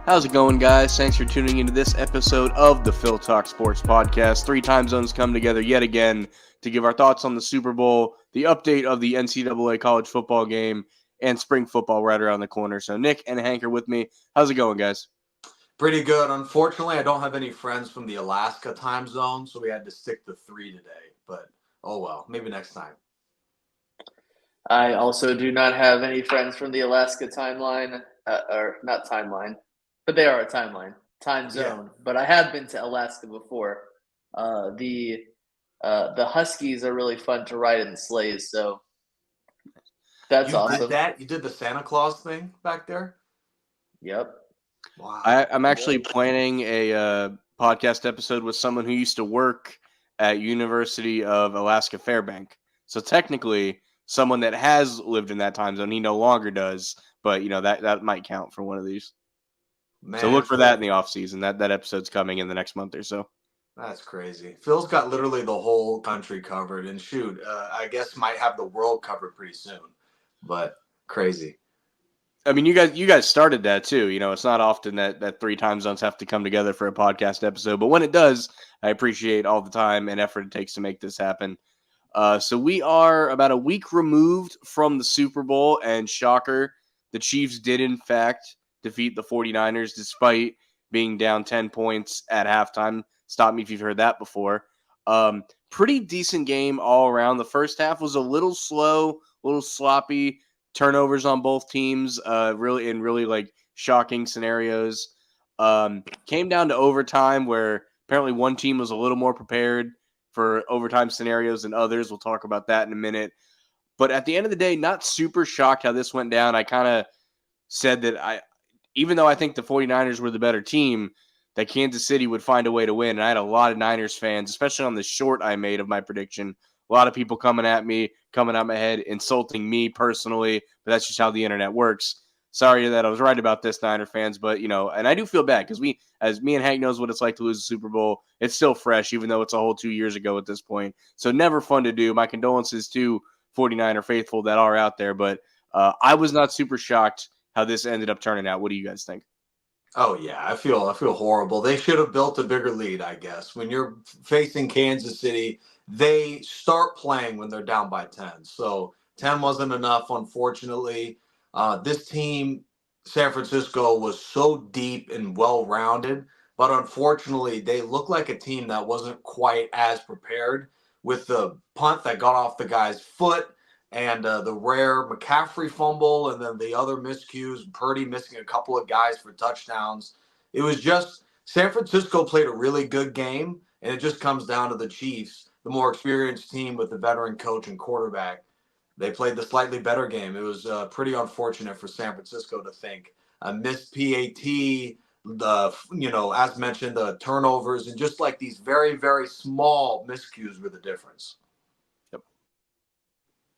How's it going, guys? Thanks for tuning into this episode of the Phil Talk Sports Podcast. 3 time zones come together yet again to give our thoughts on the Super Bowl, the update of the NCAA college football game, and spring football right around the corner. So Nick and Hank are with me. How's it going, guys? Pretty good. Unfortunately, I don't have any friends from the Alaska time zone, so we had to stick to 3 today. But, oh well, maybe next time. I also do not have any friends from the Alaska timeline, or not timeline, but they are a time zone. Yeah. But I have been to Alaska before. The Huskies are really fun to ride in sleighs, so that's awesome. Did that? You did the Santa Claus thing back there? Yep. Wow. I'm actually planning a podcast episode with someone who used to work at University of Alaska Fairbank. So technically, someone that has lived in that time zone, he no longer does, but that might count for one of these. Man, so look for that in the off season. That episode's coming in the next month or so. That's crazy. Phil's got literally the whole country covered, and shoot, I guess might have the world covered pretty soon. But crazy. I mean, you guys started that too. It's not often that 3 time zones have to come together for a podcast episode, but when it does, I appreciate all the time and effort it takes to make this happen. So we are about a week removed from the Super Bowl, and shocker, the Chiefs did in fact defeat the 49ers despite being down 10 points at halftime. Stop me if you've heard that before. Pretty decent game all around. The first half was a little slow, a little sloppy. Turnovers on both teams, really like shocking scenarios. Came down to overtime where apparently one team was a little more prepared for overtime scenarios than others. We'll talk about that in a minute. But at the end of the day, not super shocked how this went down. I kind of said that even though I think the 49ers were the better team, that Kansas City would find a way to win. And I had a lot of Niners fans, especially on the short I made of my prediction. A lot of people coming at my head, insulting me personally, but that's just how the internet works. Sorry that I was right about this, Niner fans, but, and I do feel bad because as me and Hank knows what it's like to lose a Super Bowl, it's still fresh, even though it's a whole 2 years ago at this point. So never fun to do. My condolences to 49er faithful that are out there, but I was not super shocked how this ended up turning out. What do you guys think? Oh yeah, I feel horrible. They should have built a bigger lead, I guess. When you're facing Kansas City, they start playing when they're down by 10. So 10 wasn't enough, unfortunately. This team, San Francisco, was so deep and well-rounded, but unfortunately, they look like a team that wasn't quite as prepared with the punt that got off the guy's foot and the rare McCaffrey fumble, and then the other miscues, Purdy missing a couple of guys for touchdowns. It was just San Francisco played a really good game, and it just comes down to the Chiefs, the more experienced team with the veteran coach and quarterback. They played the slightly better game. It was pretty unfortunate for San Francisco to think a missed PAT, as mentioned, the turnovers, and just like these very, very small miscues were the difference.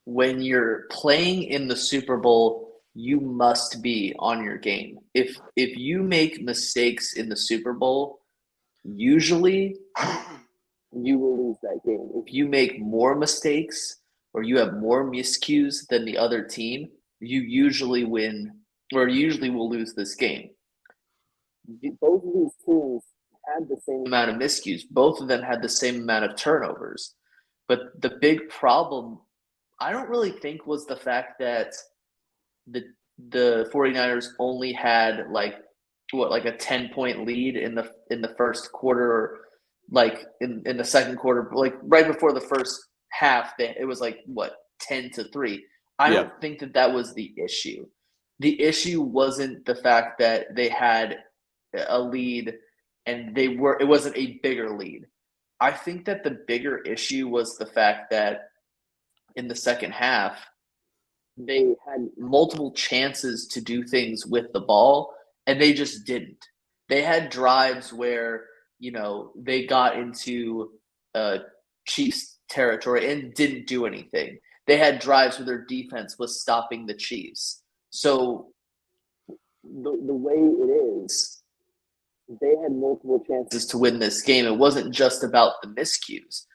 When you're playing in the Super Bowl, you must be on your game. If you make mistakes in the Super Bowl, usually you will lose that game. If you make more mistakes or you have more miscues than the other team, you usually win or usually will lose this game. Both of these teams had the same amount of miscues. Both of them had the same amount of turnovers. But the big problem, I don't really think, was the fact that the 49ers only had like a 10-point lead in the first quarter, or like in the second quarter, like right before the first half, it was like 10-3. I don't think that was the issue. The issue wasn't the fact that they had a lead and it wasn't a bigger lead. I think that the bigger issue was the fact that in the second half, they had multiple chances to do things with the ball, and they just didn't. They had drives where, they got into Chiefs territory and didn't do anything. They had drives where their defense was stopping the Chiefs. So the way it is, they had multiple chances to win this game. It wasn't just about the miscues.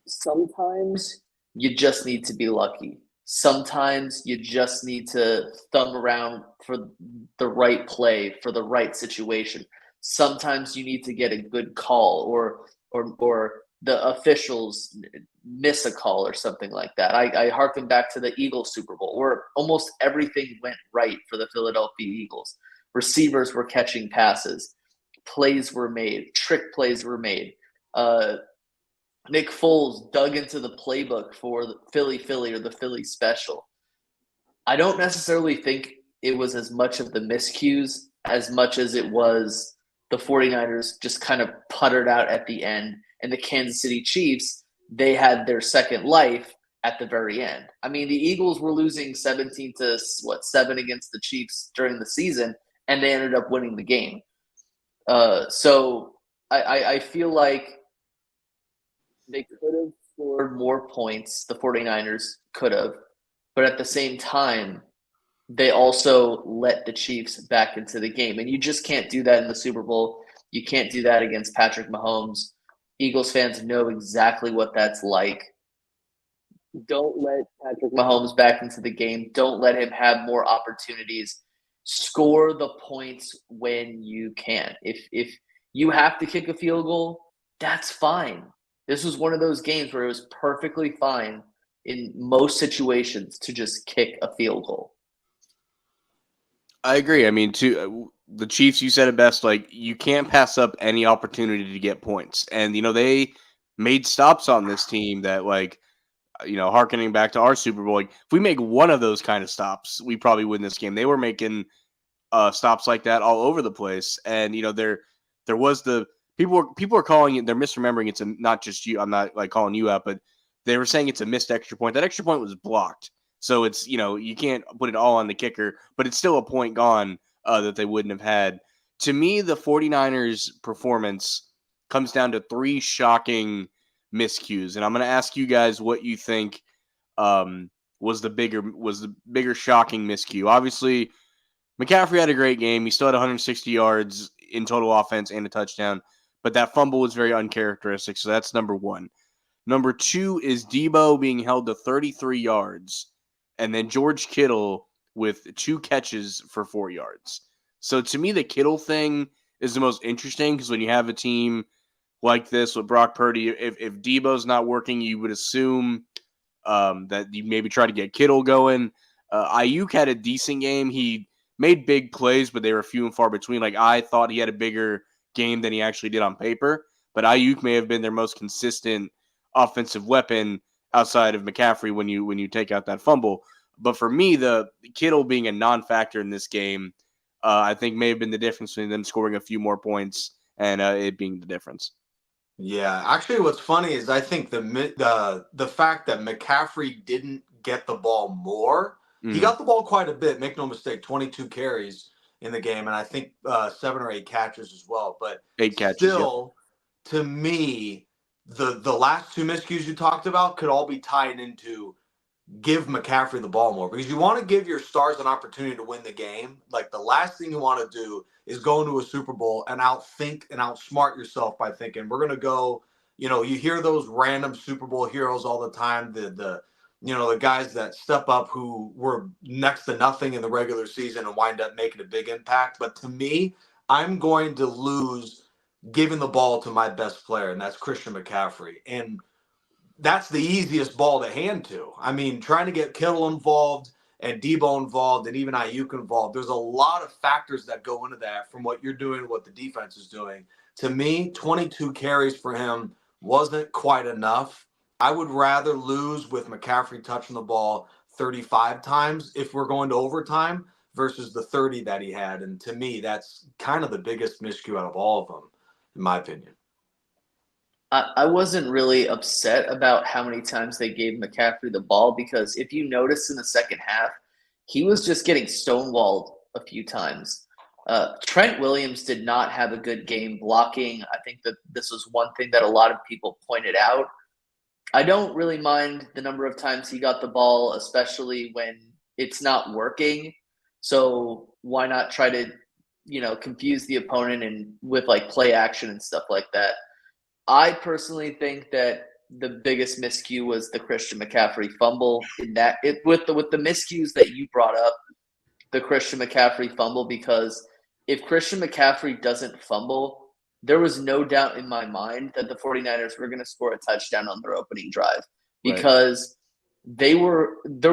Sometimes you just need to be lucky. Sometimes you just need to thumb around for the right play, for the right situation. Sometimes you need to get a good call, or the officials miss a call or something like that. I harken back to the Eagles Super Bowl, where almost everything went right for the Philadelphia Eagles. Receivers were catching passes, plays were made, trick plays were made. Nick Foles dug into the playbook for the Philly or the Philly special. I don't necessarily think it was as much of the miscues as much as it was the 49ers just kind of puttered out at the end, and the Kansas City Chiefs, they had their second life at the very end. I mean, the Eagles were losing 17-7 against the Chiefs during the season, and they ended up winning the game. So I feel like they could have scored more points, the 49ers could have, but at the same time, they also let the Chiefs back into the game. And you just can't do that in the Super Bowl. You can't do that against Patrick Mahomes. Eagles fans know exactly what that's like. Don't let Patrick Mahomes back into the game. Don't let him have more opportunities. Score the points when you can. If you have to kick a field goal, that's fine. This was one of those games where it was perfectly fine in most situations to just kick a field goal. I agree. I mean, to the Chiefs, you said it best. Like, you can't pass up any opportunity to get points, and they made stops on this team that, like, harkening back to our Super Bowl. Like, if we make one of those kind of stops, we probably win this game. They were making stops like that all over the place, and there was the people are calling it. They're misremembering. It's not just you. I'm not like calling you out, but they were saying it's a missed extra point. That extra point was blocked. So it's, you can't put it all on the kicker, but it's still a point gone that they wouldn't have had. To me, the 49ers performance comes down to three shocking miscues. And I'm going to ask you guys what you think was the bigger shocking miscue. Obviously, McCaffrey had a great game. He still had 160 yards in total offense and a touchdown, but that fumble was very uncharacteristic. So that's number one. Number two is Debo being held to 33 yards, and then George Kittle with 2 catches for 4 yards. So to me, the Kittle thing is the most interesting because when you have a team like this with Brock Purdy, if Debo's not working, you would assume that you maybe try to get Kittle going. Ayuk had a decent game. He made big plays, but they were few and far between. Like, I thought he had a bigger game than he actually did on paper, but Ayuk may have been their most consistent offensive weapon outside of McCaffrey when you take out that fumble. But for me, the Kittle being a non-factor in this game, I think may have been the difference between them scoring a few more points and it being the difference. Yeah, actually, what's funny is I think the fact that McCaffrey didn't get the ball more. He got the ball quite a bit. Make no mistake, 22 carries in the game, and I think 7 or 8 catches as well. But 8 catches, still, to me, the last 2 miscues you talked about could all be tied into give McCaffrey the ball more, because you want to give your stars an opportunity to win the game. Like, the last thing you want to do is go into a Super Bowl and outthink and outsmart yourself by thinking we're going to go, you hear those random Super Bowl heroes all the time, the guys that step up who were next to nothing in the regular season and wind up making a big impact. But to me, I'm going to lose giving the ball to my best player, and that's Christian McCaffrey. And that's the easiest ball to hand to. I mean, trying to get Kittle involved and Debo involved and even Ayuk involved, there's a lot of factors that go into that from what you're doing to what the defense is doing. To me, 22 carries for him wasn't quite enough. I would rather lose with McCaffrey touching the ball 35 times if we're going to overtime versus the 30 that he had. And to me, that's kind of the biggest miscue out of all of them, in my opinion. I wasn't really upset about how many times they gave McCaffrey the ball, because if you notice in the second half, he was just getting stonewalled a few times. Trent Williams did not have a good game blocking. I think that this was one thing that a lot of people pointed out. I don't really mind the number of times he got the ball, especially when it's not working. So why not try to, confuse the opponent and with like play action and stuff like that. I personally think that the biggest miscue was the Christian McCaffrey fumble. With the miscues that you brought up, the Christian McCaffrey fumble, because if Christian McCaffrey doesn't fumble, there was no doubt in my mind that the 49ers were going to score a touchdown on their opening drive, because there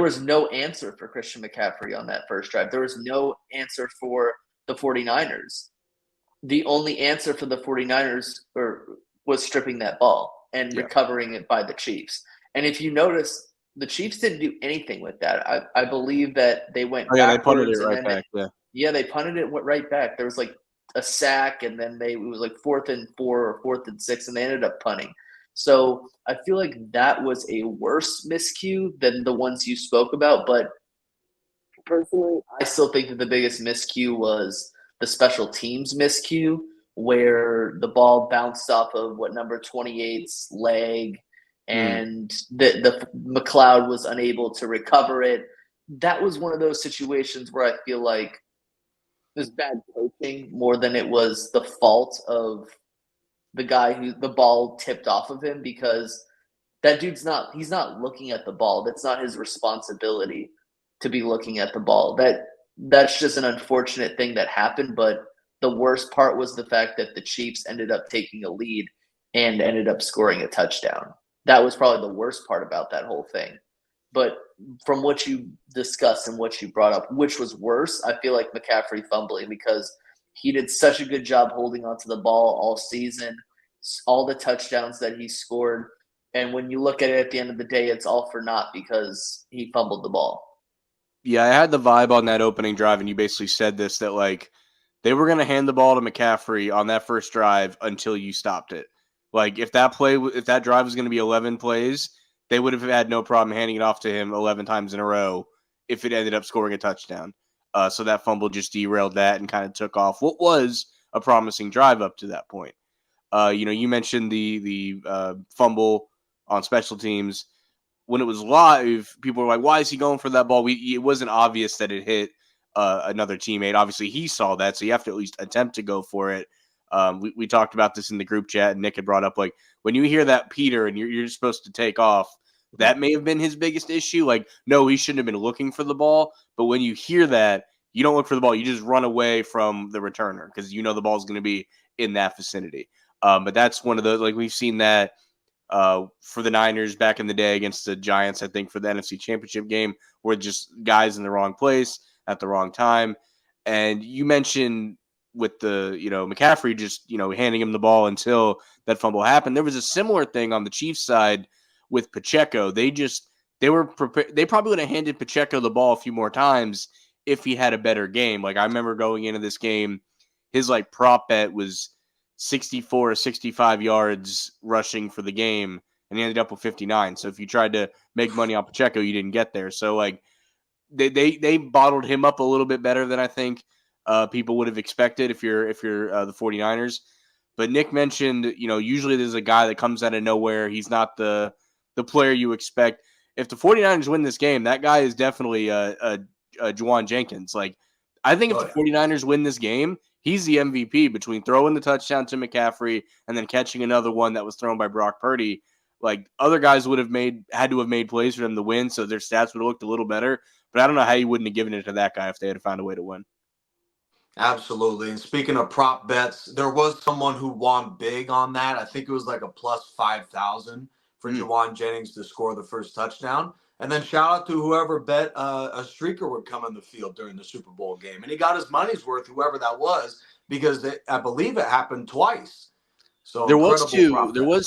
was no answer for Christian McCaffrey on that first drive. There was no answer for the 49ers. The only answer for the 49ers was stripping that ball and recovering it by the Chiefs. And if you notice, the Chiefs didn't do anything with that. I believe that they went they punted backwards it right back. they punted it, went right back. There was like a sack, and then it was like 4th and 4 or 4th and 6, and they ended up punting. So I feel like that was a worse miscue than the ones you spoke about. But personally, I still think that the biggest miscue was the special teams miscue, where the ball bounced off of number 28's leg, and the McLeod was unable to recover it. That was one of those situations where I feel like it was bad coaching more than it was the fault of the guy who the ball tipped off of him, because that dude's he's not looking at the ball. That's not his responsibility to be looking at the ball. That's just an unfortunate thing that happened. But the worst part was the fact that the Chiefs ended up taking a lead and ended up scoring a touchdown. That was probably the worst part about that whole thing. But from what you discussed and what you brought up, which was worse, I feel like McCaffrey fumbling, because he did such a good job holding onto the ball all season, all the touchdowns that he scored. And when you look at it at the end of the day, it's all for naught because he fumbled the ball. Yeah, I had the vibe on that opening drive, and you basically said this, that like they were going to hand the ball to McCaffrey on that first drive until you stopped it. Like if that drive was going to be 11 plays, they would have had no problem handing it off to him 11 times in a row if it ended up scoring a touchdown. So that fumble just derailed that and kind of took off what was a promising drive up to that point. You mentioned the fumble on special teams. When it was live, people were like, why is he going for that ball? It wasn't obvious that it hit another teammate. Obviously, he saw that, so you have to at least attempt to go for it. We talked about this in the group chat, and Nick had brought up, like, when you hear that Peter and you're supposed to take off, that may have been his biggest issue. Like, no, he shouldn't have been looking for the ball. But when you hear that, you don't look for the ball. You just run away from the returner because you know the ball is going to be in that vicinity. But that's one of those, like, we've seen that for the Niners back in the day against the Giants, I think, for the NFC Championship game, where just guys in the wrong place at the wrong time. And you mentioned with the, McCaffrey just, handing him the ball until that fumble happened. There was a similar thing on the Chiefs side with Pacheco. They were prepared. They probably would have handed Pacheco the ball a few more times if he had a better game. Like, I remember going into this game, his like prop bet was 64 or 65 yards rushing for the game, and he ended up with 59. So if you tried to make money on Pacheco, you didn't get there. So like they bottled him up a little bit better than I think people would have expected if you're the 49ers. But Nick mentioned, usually there's a guy that comes out of nowhere. He's not the player you expect. If the 49ers win this game, that guy is definitely Juwan Jenkins. Like, I think if the 49ers win this game, he's the MVP between throwing the touchdown to McCaffrey and then catching another one that was thrown by Brock Purdy. Like, other guys would have had to have made plays for them to win, so their stats would have looked a little better. But I don't know how you wouldn't have given it to that guy if they had found a way to win. Absolutely. And speaking of prop bets, there was someone who won big on that. I think it was like a plus 5,000 for Juwan Jennings to score the first touchdown. And then shout out to whoever bet a streaker would come in the field during the Super Bowl game. And he got his money's worth, whoever that was, because I believe it happened twice. So there was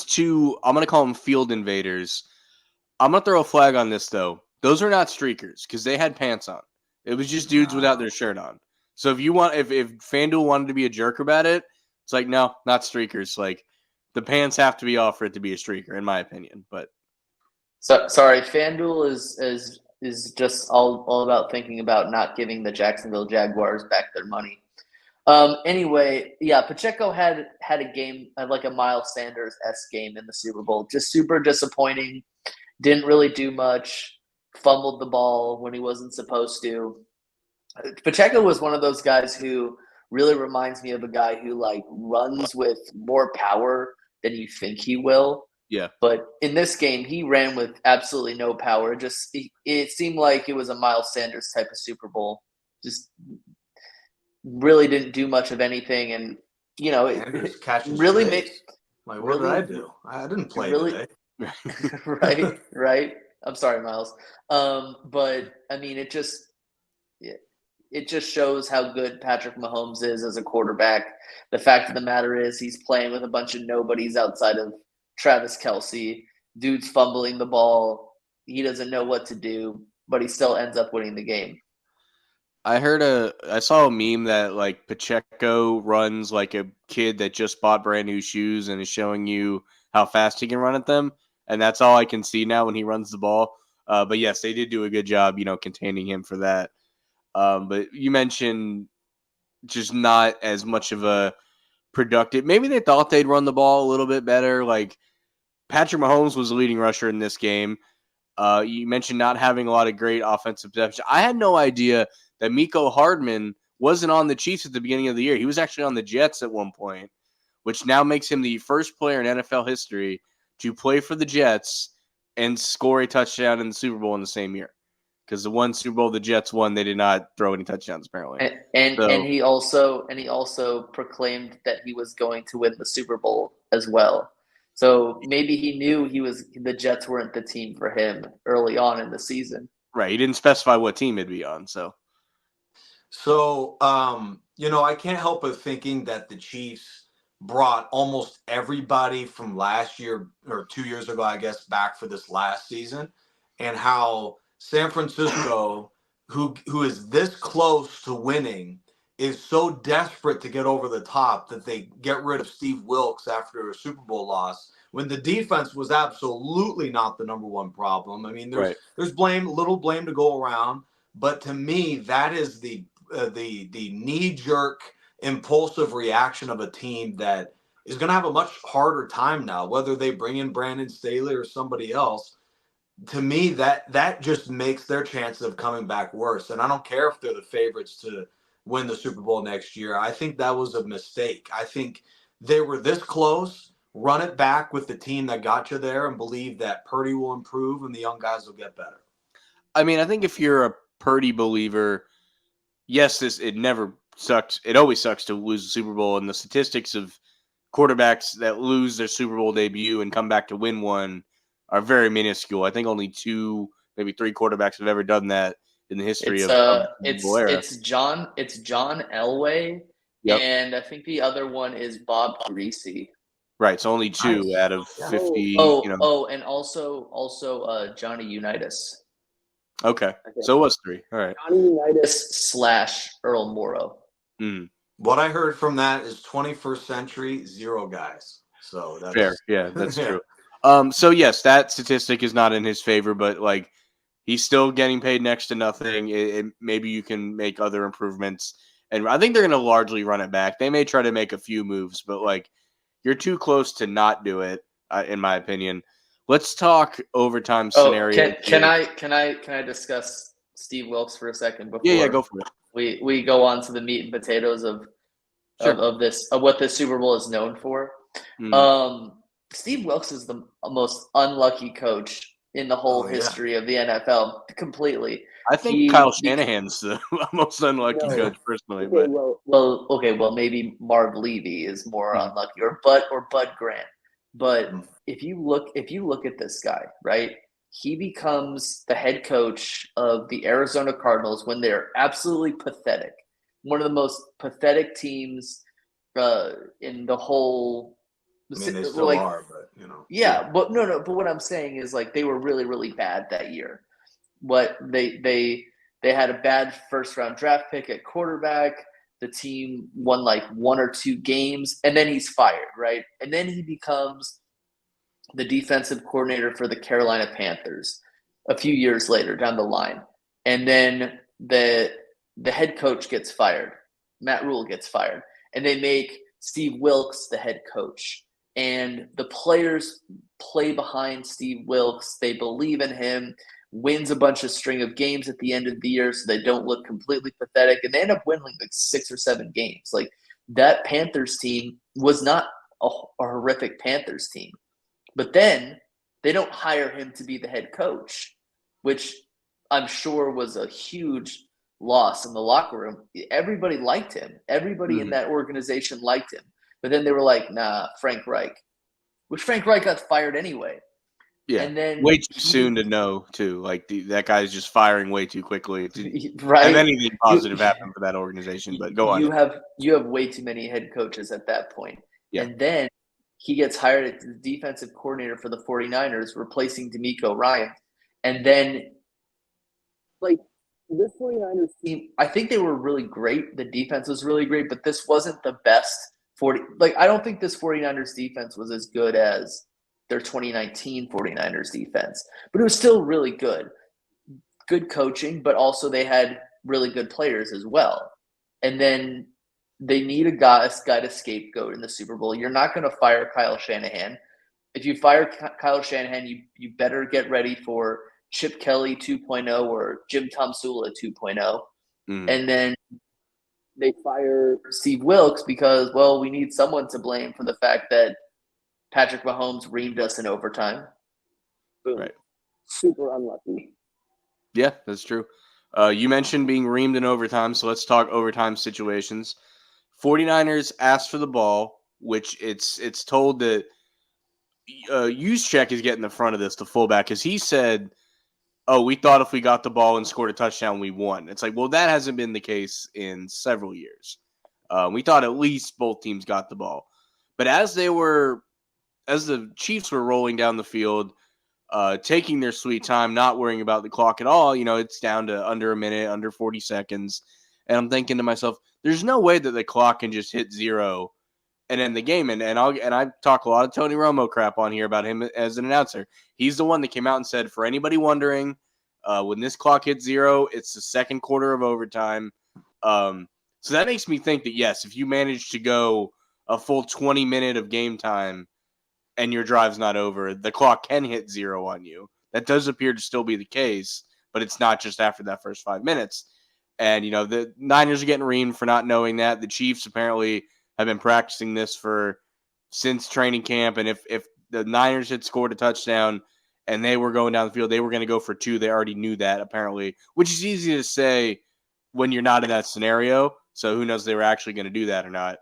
two, I'm going to call them field invaders. I'm going to throw a flag on this, though. Those are not streakers because they had pants on. It was just dudes without their shirt on. So if FanDuel wanted to be a jerk about it, it's like, no, not streakers. Like, the pants have to be off for it to be a streaker, in my opinion. But sorry, FanDuel is just all about thinking about not giving the Jacksonville Jaguars back their money. Anyway, yeah, Pacheco had a game, like a Miles Sanders-esque game in the Super Bowl. Just super disappointing. Didn't really do much. Fumbled the ball when he wasn't supposed to. Pacheco was one of those guys who really reminds me of a guy who like runs with more power than you think he will. Yeah. But in this game, he ran with absolutely no power. It seemed like it was a Miles Sanders type of Super Bowl. Just really didn't do much of anything, and Sanders catches really made strays. Like, what did I do? I didn't play today. right. I'm sorry, Miles. But I mean, it just shows how good Patrick Mahomes is as a quarterback. The fact of the matter is, he's playing with a bunch of nobodies outside of Travis Kelce. Dude's fumbling the ball. He doesn't know what to do, but he still ends up winning the game. I saw a meme that like Pacheco runs like a kid that just bought brand new shoes and is showing you how fast he can run at them. And that's all I can see now when he runs the ball. But yes, they did do a good job, containing him for that. But you mentioned just not as much of a productive. Maybe they thought they'd run the ball a little bit better. Like Patrick Mahomes was the leading rusher in this game. You mentioned not having a lot of great offensive depth. I had no idea that Miko Hardman wasn't on the Chiefs at the beginning of the year. He was actually on the Jets at one point, which now makes him the first player in NFL history to play for the Jets and score a touchdown in the Super Bowl in the same year. Because the one Super Bowl the Jets won, they did not throw any touchdowns apparently. And he also proclaimed that he was going to win the Super Bowl as well. So maybe he knew the Jets weren't the team for him early on in the season. Right. He didn't specify what team it'd be on. So I can't help but thinking that the Chiefs brought almost everybody from last year or 2 years ago, I guess, back for this last season, and how San Francisco, who is this close to winning, is so desperate to get over the top that they get rid of Steve Wilkes after a Super Bowl loss when the defense was absolutely not the number one problem. I mean, there's little blame to go around, but to me, that is the knee-jerk impulsive reaction of a team that is going to have a much harder time now, whether they bring in Brandon Staley or somebody else. To me, that just makes their chances of coming back worse. And I don't care if they're the favorites to win the Super Bowl next year. I think that was a mistake. I think they were this close. Run it back with the team that got you there and believe that Purdy will improve and the young guys will get better. I mean, I think if you're a Purdy believer, yes, it never sucks. It always sucks to lose the Super Bowl, and the statistics of quarterbacks that lose their Super Bowl debut and come back to win one are very minuscule. I think only 2, maybe 3 quarterbacks have ever done that in the history of the Super Bowl era. It's John Elway, yep. And I think the other one is Bob Greasy. Right, so only 2 out of 50. And also Johnny Unitas. Okay, so it was 3. All right. Johnny Unitas / Earl Morrow. Mm. What I heard from that is 21st century, 0 guys. So that's fair. Yeah, that's true. So yes, that statistic is not in his favor, but like he's still getting paid next to nothing. Maybe you can make other improvements, and I think they're going to largely run it back. They may try to make a few moves, but like you're too close to not do it, in my opinion. Let's talk overtime scenario. Can I discuss Steve Wilkes for a second before? Yeah, go for it. We go on to the meat and potatoes of what this Super Bowl is known for. Steve Wilkes is the most unlucky coach in the whole history of the NFL. Completely. I think Kyle Shanahan's the most unlucky coach personally. Well, maybe Marv Levy is more unlucky, or Bud Grant. But if you look at this guy, right? He becomes the head coach of the Arizona Cardinals when they're absolutely pathetic. One of the most pathetic teams in the whole. I mean, they still are, but Yeah, but no. But what I'm saying is, like, they were really, really bad that year. What they had a bad first round draft pick at quarterback. The team won like 1 or 2 games, and then he's fired, right? And then he becomes the defensive coordinator for the Carolina Panthers a few years later down the line. And then the head coach gets fired. Matt Rule gets fired. And they make Steve Wilkes the head coach. And the players play behind Steve Wilkes. They believe in him. Wins a bunch of string of games at the end of the year so they don't look completely pathetic. And they end up winning like 6 or 7 games. Like, that Panthers team was not a horrific Panthers team. But then they don't hire him to be the head coach, which I'm sure was a huge loss in the locker room. Everybody liked him. Everybody in that organization liked him. But then they were like, nah, Frank Reich, which Frank Reich got fired anyway. Yeah, and then way too soon to know, too. Like, that guy's just firing way too quickly. Right? Have anything positive happen for that organization, but go on. You have way too many head coaches at that point. Yeah. And then he gets hired as the defensive coordinator for the 49ers, replacing DeMeco Ryan. And then, like, this 49ers team, I think they were really great. The defense was really great, but this wasn't the best 40. Like, I don't think this 49ers defense was as good as their 2019 49ers defense, but it was still really good. Good coaching, but also they had really good players as well. And then they need a guy to scapegoat in the Super Bowl. You're not going to fire Kyle Shanahan. If you fire Kyle Shanahan, you better get ready for Chip Kelly 2.0 or Jim Tomsula 2.0. And then they fire Steve Wilkes because, well, we need someone to blame for the fact that Patrick Mahomes reamed us in overtime. Boom. Right. Super unlucky. Yeah, that's true. You mentioned being reamed in overtime, so let's talk overtime situations. 49ers asked for the ball, which it's told that Juszczyk is getting the front of this, the fullback, because he said, oh, we thought if we got the ball and scored a touchdown, we won. It's like, well, that hasn't been the case in several years. We thought at least both teams got the ball. But as the Chiefs were rolling down the field, taking their sweet time, not worrying about the clock at all, it's down to under a minute, under 40 seconds. And I'm thinking to myself, there's no way that the clock can just hit zero and end the game. And I talk a lot of Tony Romo crap on here about him as an announcer. He's the one that came out and said, for anybody wondering, when this clock hits zero, it's the second quarter of overtime. So that makes me think that, yes, if you manage to go a full 20 minute of game time and your drive's not over, the clock can hit zero on you. That does appear to still be the case, but it's not just after that first 5 minutes. And, the Niners are getting reamed for not knowing that. The Chiefs apparently have been practicing this since training camp. And if the Niners had scored a touchdown and they were going down the field, they were going to go for two. They already knew that, apparently, which is easy to say when you're not in that scenario. So who knows if they were actually going to do that or not.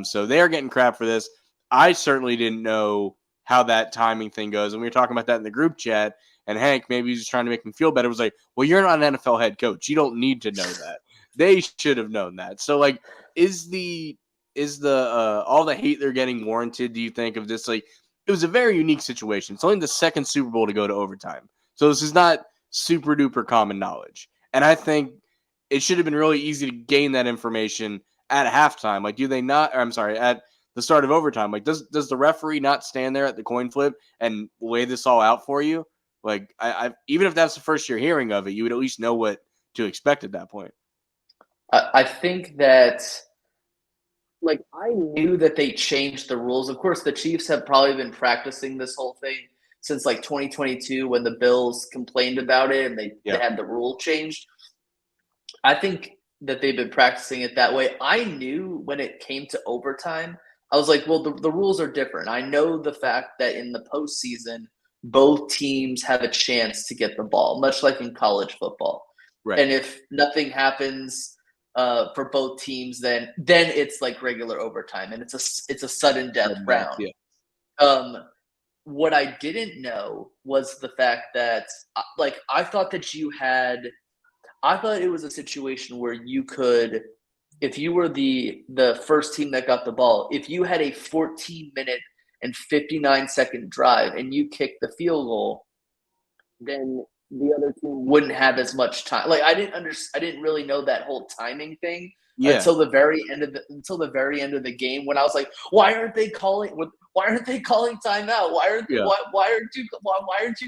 So they are getting crap for this. I certainly didn't know how that timing thing goes. And we were talking about that in the group chat. And Hank, maybe he's just trying to make me feel better, was like, well, you're not an NFL head coach. You don't need to know that. They should have known that. So, like, is the all the hate they're getting warranted, do you think, of this? Like, it was a very unique situation. It's only the second Super Bowl to go to overtime. So this is not super duper common knowledge. And I think it should have been really easy to gain that information at halftime. Like, do they not, at the start of overtime? Like, does the referee not stand there at the coin flip and lay this all out for you? Like, I even if that's the first you're hearing of it, you would at least know what to expect at that point. I think that, like, I knew that they changed the rules. Of course, the Chiefs have probably been practicing this whole thing since, like, 2022 when the Bills complained about it and they had the rule changed. I think that they've been practicing it that way. I knew when it came to overtime, I was like, well, the rules are different. I know the fact that in the postseason, both teams have a chance to get the ball, much like in college football. Right. And if nothing happens for both teams, then it's like regular overtime, and it's a sudden death round. Yeah. What I didn't know was the fact that, like, I thought it was a situation where you could, if you were the first team that got the ball, if you had a 14-minute and 59-second drive and you kicked the field goal, then the other team wouldn't have as much time. Like, I didn't really know that whole timing thing until the very end of the game, when I was like, why aren't they calling timeout? Why aren't you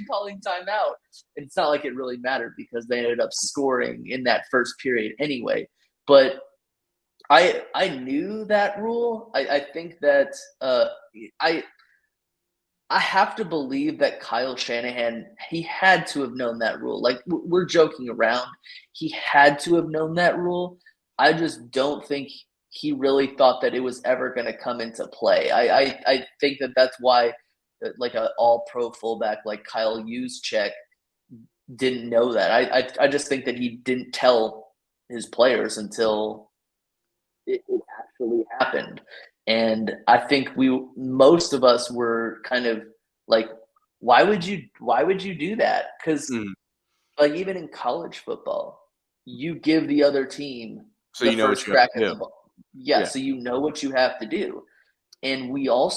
calling timeout? And it's not like it really mattered because they ended up scoring in that first period anyway. But I knew that rule. I think that I have to believe that Kyle Shanahan, he had to have known that rule. Like, we're joking around. He had to have known that rule. I just don't think he really thought that it was ever going to come into play. I think that that's why like a all-pro fullback like Kyle Juszczyk didn't know that. I just think that he didn't tell his players until it actually happened. And I think most of us were kind of like, why would you do that? Because like even in college football, you give the other team So the you know first what you have crack to at do. the ball. Yeah, so you know what you have to do. And we know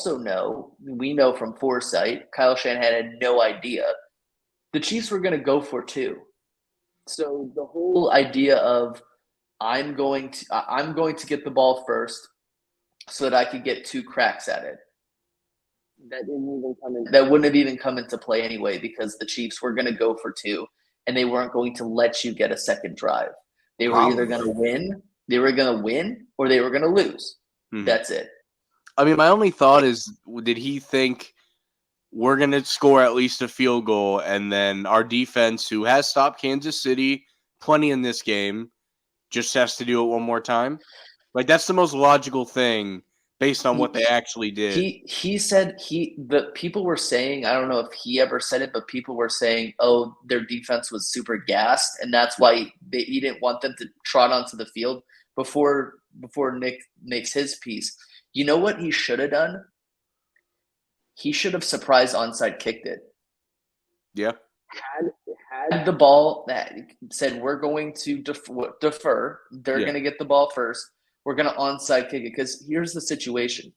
from foresight, Kyle Shanahan had no idea the Chiefs were going to go for 2. So the whole idea of I'm going to get the ball first so that I could get 2 cracks at it. That wouldn't have even come into play anyway because the Chiefs were going to go for 2 and they weren't going to let you get a second drive. They were either going to win, or they were going to lose. That's it. I mean, my only thought is, did he think we're going to score at least a field goal and then our defense, who has stopped Kansas City plenty in this game, just has to do it one more time? Like, that's the most logical thing based on what they actually did. He said the people were saying, I don't know if he ever said it, but people were saying, oh, their defense was super gassed, and that's why he didn't want them to trot onto the field before Nick makes his piece. You know what he should have done? He should have surprise onside kicked it. Yeah. Had the ball that said we're going to defer. They're going to get the ball first. We're going to onside kick it because here's the situation.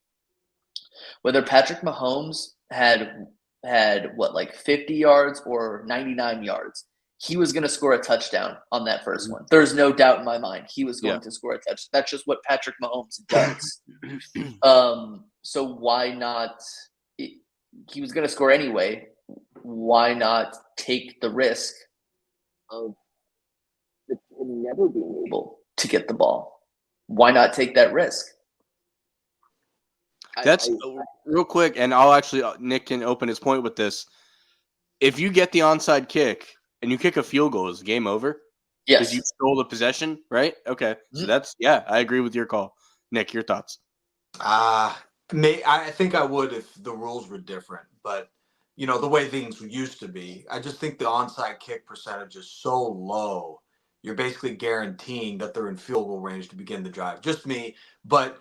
Whether Patrick Mahomes had like 50 yards or 99 yards, he was going to score a touchdown on that first one. There's no doubt in my mind he was going to score a touchdown. That's just what Patrick Mahomes does. So why not? He was going to score anyway. Why not take the risk of him never being able to get the ball? Why not take that risk? That's real quick, and I'll actually Nick can open his point with this. If you get the onside kick and you kick a field goal, is the game over? Yes. Because you stole the possession, right? Okay. So that's I agree with your call. Nick, your thoughts? I think I would if the rules were different, but the way things used to be, I just think the onside kick percentage is so low. You're basically guaranteeing that they're in field goal range to begin the drive. Just me, but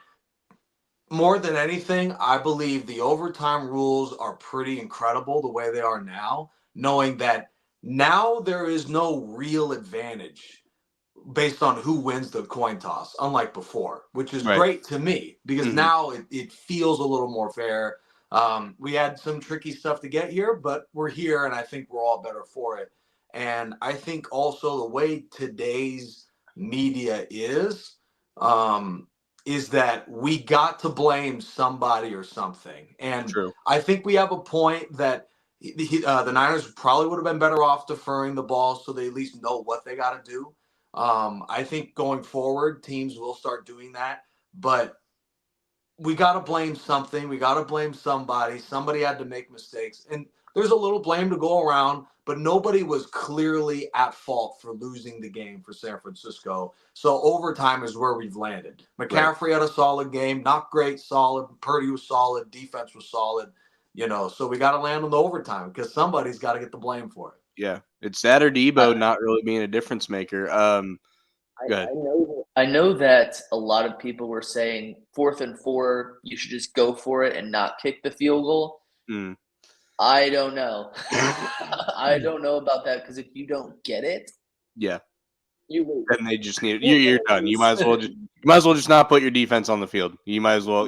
more than anything, I believe the overtime rules are pretty incredible the way they are now, knowing that now there is no real advantage based on who wins the coin toss, unlike before, which is great to me because now it feels a little more fair. We had some tricky stuff to get here, but we're here, and I think we're all better for it. And I think also the way today's media is that we got to blame somebody or something. And I think we have a point that the Niners probably would have been better off deferring the ball so they at least know what they got to do. I think going forward, teams will start doing that, but we got to blame something. We got to blame somebody. Somebody had to make mistakes, and there's a little blame to go around, but nobody was clearly at fault for losing the game for San Francisco. So overtime is where we've landed. McCaffrey had a solid game, not great, solid. Purdy was solid. Defense was solid. So we got to land on the overtime because somebody's got to get the blame for it. Yeah, it's that or Debo not really being a difference maker. Go ahead. I know that a lot of people were saying 4th and 4, you should just go for it and not kick the field goal. I don't know. I don't know about that because if you don't get it, you lose. Then they just need it. You're done. You might as well just not put your defense on the field. You might as well,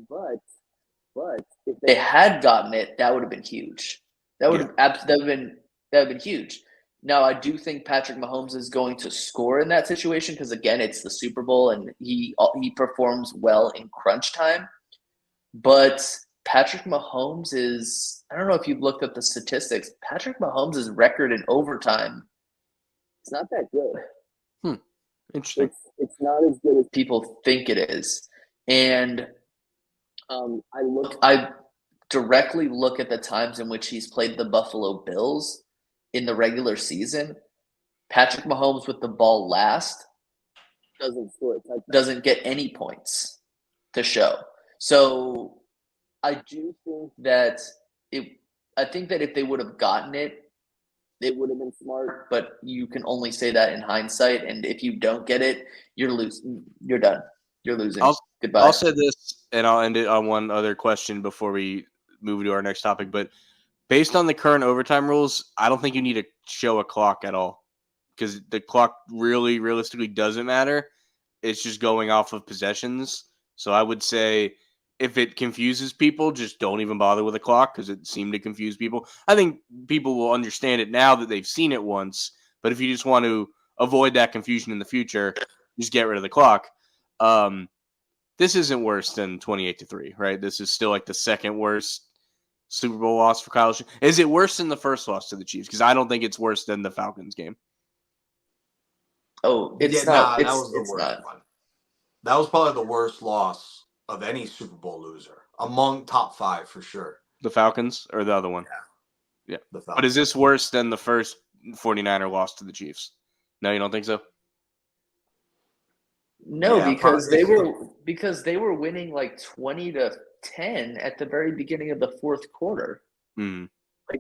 But if they had gotten it, that would have been huge. That would have been huge. Now, I do think Patrick Mahomes is going to score in that situation because, again, it's the Super Bowl and he performs well in crunch time. But Patrick Mahomes is – I don't know if you've looked at the statistics. Patrick Mahomes' record in overtime, it's not that good. Interesting. It's not as good as people think it is. And I directly look at the times in which he's played the Buffalo Bills in the regular season. Patrick Mahomes with the ball last doesn't get any points to show. So I do think that I think that if they would have gotten it, it would have been smart. But you can only say that in hindsight. And if you don't get it, you're losing. You're done. You're losing. I'll Goodbye. say this, and I'll end it on one other question before we move to our next topic. But based on the current overtime rules, I don't think you need to show a clock at all because the clock really, realistically doesn't matter. It's just going off of possessions. So I would say if it confuses people, just don't even bother with a clock because it seemed to confuse people. I think people will understand it now that they've seen it once. But if you just want to avoid that confusion in the future, just get rid of the clock. This isn't worse than 28-3, right? This is still like the second worst Super Bowl loss for Kyle. Is it worse than the first loss to the Chiefs? Because I don't think it's worse than the Falcons game. Oh, it's Yeah, not. nah, that was the It's worst not. one. That was probably the worst loss of any Super Bowl loser among top 5 for sure. The Falcons or the other one? Yeah. The But Falcons. is this worse than the first 49er loss to the Chiefs? No, you don't think so? No, Yeah, because probably. they were winning like 20-10 at the very beginning of the fourth quarter. Hmm. Like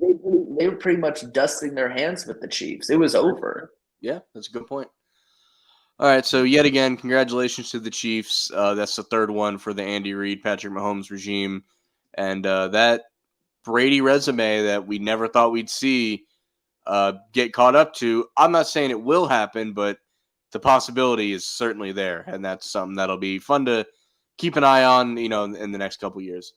they were pretty much dusting their hands with the Chiefs. It was over. Yeah, that's a good point. All right, so yet again, congratulations to the Chiefs. That's the third one for the Andy Reid, Patrick Mahomes regime. And that Brady resume that we never thought we'd see get caught up to. I'm not saying it will happen, but the possibility is certainly there, and that's something that'll be fun to keep an eye on, in the next couple years.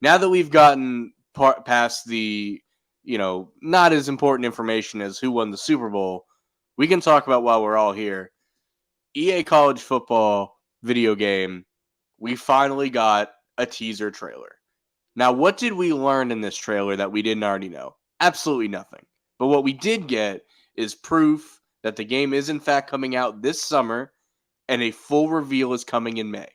Now that we've gotten past the, not as important information as who won the Super Bowl, we can talk about while we're all here. EA College Football video game, we finally got a teaser trailer. Now, what did we learn in this trailer that we didn't already know? Absolutely nothing. But what we did get is proof that the game is in fact coming out this summer and a full reveal is coming in May.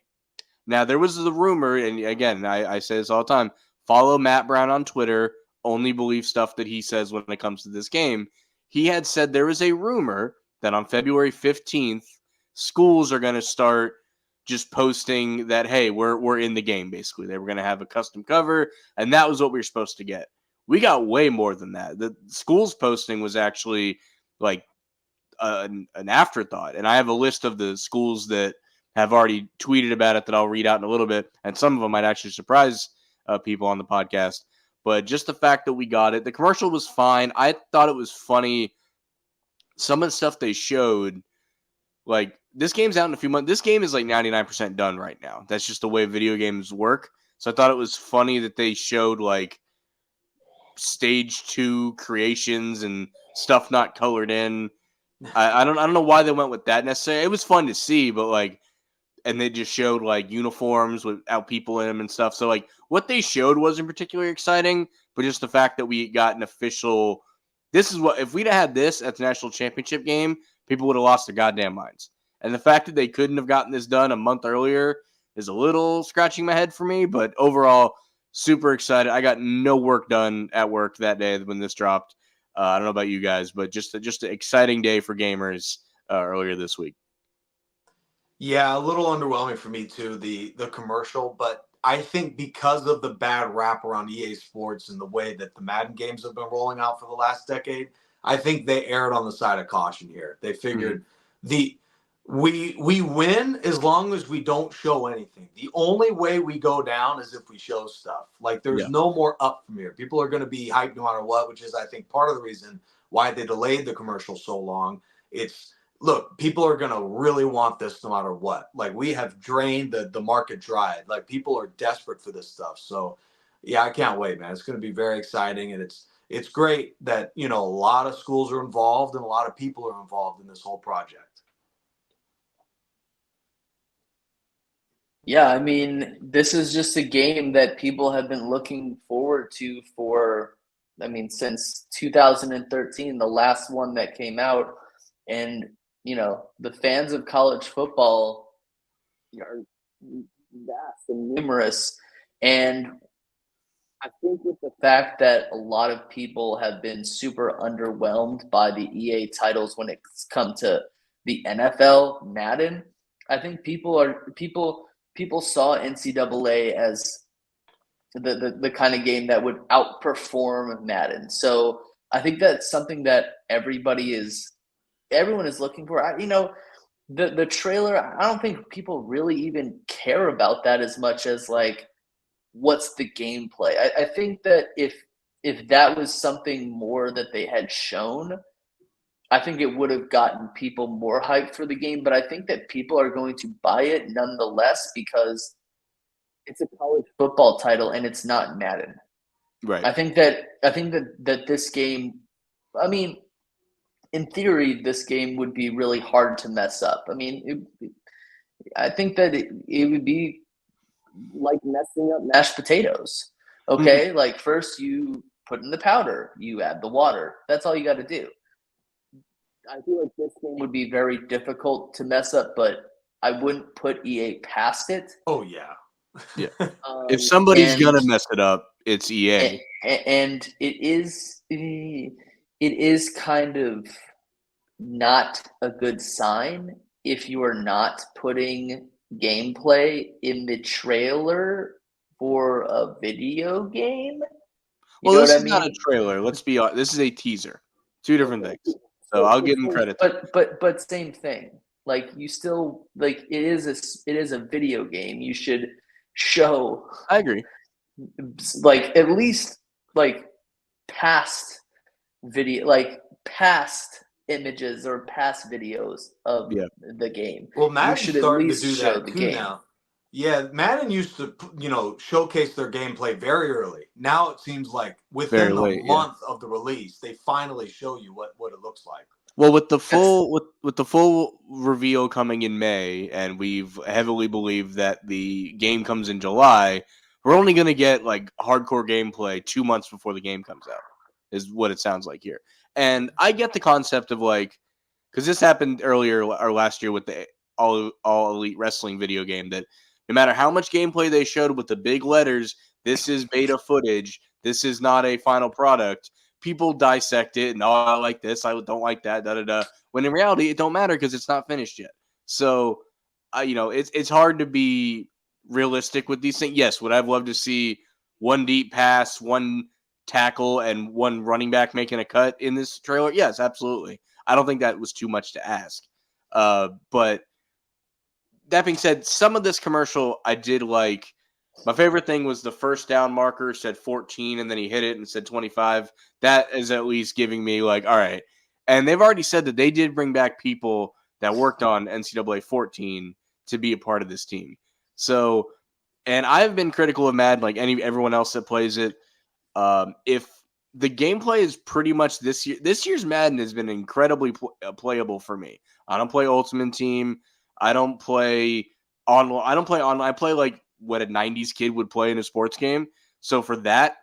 Now, there was the rumor, and again, I say this all the time, follow Matt Brown on Twitter, only believe stuff that he says when it comes to this game. He had said there was a rumor that on February 15th, schools are going to start just posting that, hey, we're in the game, basically. They were going to have a custom cover, and that was what we were supposed to get. We got way more than that. The schools posting was actually like an afterthought. And I have a list of the schools that have already tweeted about it that I'll read out in a little bit. And some of them might actually surprise people on the podcast. But just the fact that we got it, the commercial was fine. I thought it was funny. Some of the stuff they showed, like this game's out in a few months. This game is like 99% done right now. That's just the way video games work. So I thought it was funny that they showed like stage 2 creations and stuff not colored in. I don't know why they went with that necessarily. It was fun to see, but like, and they just showed like uniforms without people in them and stuff. So like, what they showed wasn't particularly exciting, but just the fact that we got an official. This is what if we'd have had this at the national championship game, people would have lost their goddamn minds. And the fact that they couldn't have gotten this done a month earlier is a little scratching my head for me. But overall, super excited. I got no work done at work that day when this dropped. I don't know about you guys, but just an exciting day for gamers earlier this week. Yeah, a little underwhelming for me too, the commercial, but I think because of the bad rap around EA Sports and the way that the Madden games have been rolling out for the last decade, I think they erred on the side of caution here. They figured the we win as long as we don't show anything. The only way we go down is if we show stuff. Like there's Yeah. no more up from here. People are going to be hyped no matter what, which is I think part of the reason why they delayed the commercial so long. It's look, people are gonna really want this no matter what. Like we have drained the market dry. Like people are desperate for this stuff. So yeah, I can't wait, man. It's gonna be very exciting, and it's great that a lot of schools are involved and a lot of people are involved in this whole project. Yeah, I mean, this is just a game that people have been looking forward to since 2013, the last one that came out. And, the fans of college football are vast and numerous. And I think with the fact that a lot of people have been super underwhelmed by the EA titles when it's come to the NFL Madden, I think people saw NCAA as the kind of game that would outperform Madden. So I think that's something that everyone is looking for. The trailer, I don't think people really even care about that as much as like what's the gameplay. I think that if that was something more that they had shown, I think it would have gotten people more hyped for the game. But I think that people are going to buy it nonetheless because it's a college football title and it's not Madden. Right. I think that this game, I mean, in theory, this game would be really hard to mess up. I mean, I think that it would be like messing up mashed potatoes. Okay, like first you put in the powder, you add the water. That's all you got to do. I feel like this game would be very difficult to mess up, but I wouldn't put EA past it. Oh yeah. Yeah. If somebody's and gonna mess it up, it's EA. and it is kind of not a good sign if you are not putting gameplay in the trailer for a video game. Well, this is not a trailer. Let's be honest. This is a teaser. Two different things. So I'll give them credit. But same thing. Like you still like it is a video game. You should show. I agree. Like at least like past video, like past images or past videos of the game. Well, Madden's starting to do that too now. Yeah, Madden used to, showcase their gameplay very early. Now it seems like within the month of the release, they finally show you what it looks like. Well, with the full reveal coming in May, and we've heavily believed that the game comes in July, we're only going to get like hardcore gameplay 2 months before the game comes out, is what it sounds like here. And I get the concept of like, because this happened earlier or last year with the All Elite Wrestling video game, that no matter how much gameplay they showed with the big letters, this is beta footage, this is not a final product, people dissect it and, I like this, I don't like that, da-da-da. When in reality, it don't matter because it's not finished yet. So, it's hard to be realistic with these things. Yes, would I have loved to see one deep pass, one tackle, and one running back making a cut in this trailer? Yes, absolutely. I don't think that was too much to ask. But that being said, some of this commercial I did like. My favorite thing was the first down marker said 14, and then he hit it and said 25. That is at least giving me like, all right. And they've already said that they did bring back people that worked on NCAA 14 to be a part of this team. So, and I've been critical of Madden like everyone else that plays it. If the gameplay is pretty much this year's Madden has been incredibly playable for me. I don't play Ultimate Team. I don't play online. I play like what a 90s kid would play in a sports game. So for that,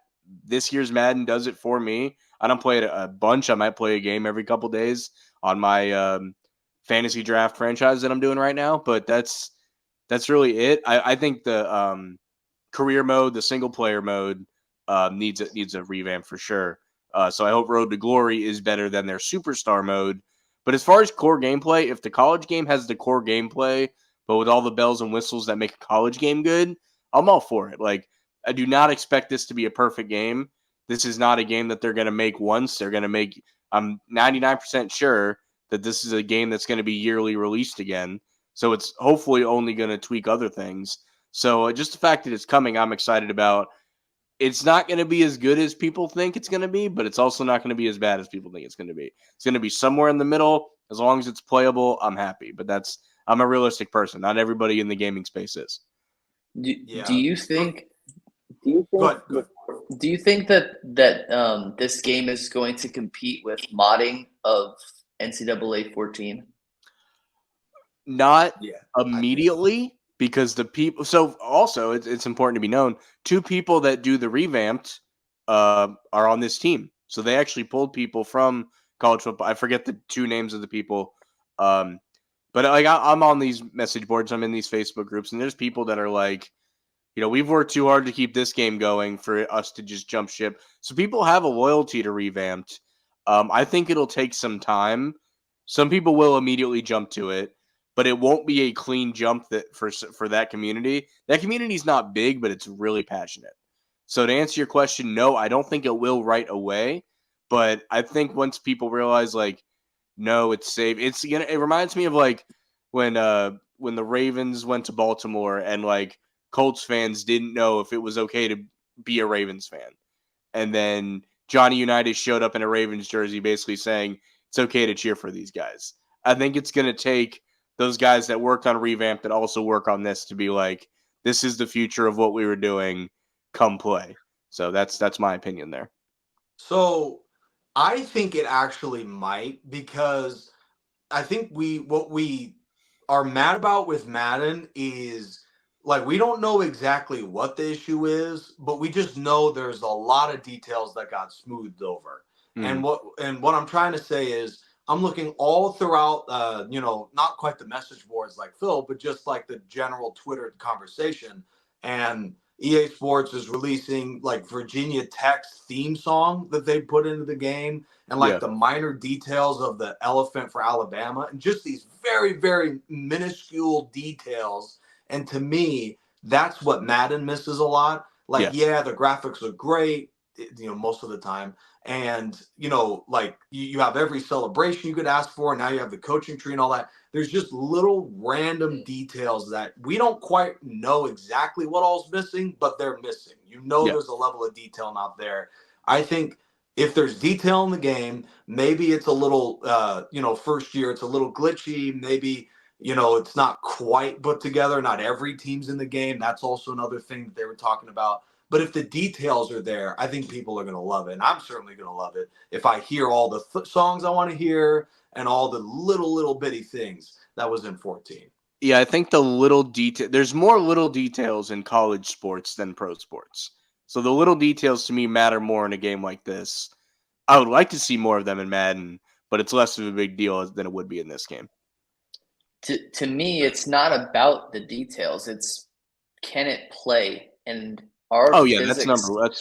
this year's Madden does it for me. I don't play it a bunch. I might play a game every couple days on my fantasy draft franchise that I'm doing right now. But that's really it. I think the career mode, the single player mode, needs a revamp for sure. So I hope Road to Glory is better than their Superstar mode. But as far as core gameplay, if the college game has the core gameplay, but with all the bells and whistles that make a college game good, I'm all for it. Like, I do not expect this to be a perfect game. This is not a game that they're going to make once. They're going to make, I'm 99% sure that this is a game that's going to be yearly released again. So it's hopefully only going to tweak other things. So just the fact that it's coming, I'm excited about. It's not going to be as good as people think it's going to be, but it's also not going to be as bad as people think it's going to be. It's going to be somewhere in the middle. As long as it's playable, I'm happy. But I'm a realistic person. Not everybody in the gaming space is. Do you think that this game is going to compete with modding of NCAA 14? Not immediately, because the people. So also, it's important to be known. 2 people that do the revamped are on this team. So they actually pulled people from college football. I forget the 2 names of the people. But like I'm on these message boards, I'm in these Facebook groups, and there's people that are like, we've worked too hard to keep this game going for us to just jump ship. So people have a loyalty to Revamped. I think it'll take some time. Some people will immediately jump to it, but it won't be a clean jump for that community. That community is not big, but it's really passionate. So to answer your question, no, I don't think it will right away. But I think once people realize, like, no, it's safe. It reminds me of like when the Ravens went to Baltimore and like Colts fans didn't know if it was okay to be a Ravens fan. And then Johnny Unitas showed up in a Ravens jersey basically saying it's okay to cheer for these guys. I think it's going to take those guys that worked on Revamp that also work on this to be like, this is the future of what we were doing. Come play. So that's my opinion there. So I think it actually might, because I think what we are mad about with Madden is, like, we don't know exactly what the issue is, but we just know there's a lot of details that got smoothed over. And what I'm trying to say is, I'm looking all throughout, not quite the message boards like Phil, but just like the general Twitter conversation. And EA Sports is releasing like Virginia Tech's theme song that they put into the game, and like the minor details of the elephant for Alabama, and just these very, very minuscule details. And to me, that's what Madden misses a lot. Like, the graphics are great, most of the time. And, like you have every celebration you could ask for. Now you have the coaching tree and all that. There's just little random details that we don't quite know exactly what all's missing, but they're missing. There's a level of detail not there. I think if there's detail in the game, maybe it's a little, first year, it's a little glitchy. Maybe, it's not quite put together. Not every team's in the game. That's also another thing that they were talking about. But if the details are there, I think people are going to love it. And I'm certainly going to love it if I hear all the songs I want to hear and all the little bitty things that was in 14. Yeah, I think there's more little details in college sports than pro sports. So the little details to me matter more in a game like this. I would like to see more of them in Madden, but it's less of a big deal than it would be in this game. To me, it's not about the details. It's, can it play? And that's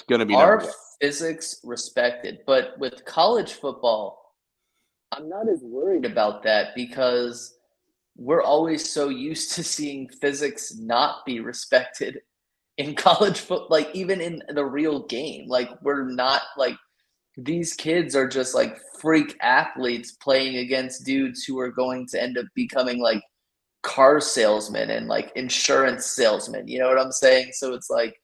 going to be number one. Physics respected. But with college football, I'm not as worried about that, because we're always so used to seeing physics not be respected in college football, like even in the real game. Like, we're not, like, these kids are just like freak athletes playing against dudes who are going to end up becoming like car salesmen and like insurance salesmen. You know what I'm saying? So it's like,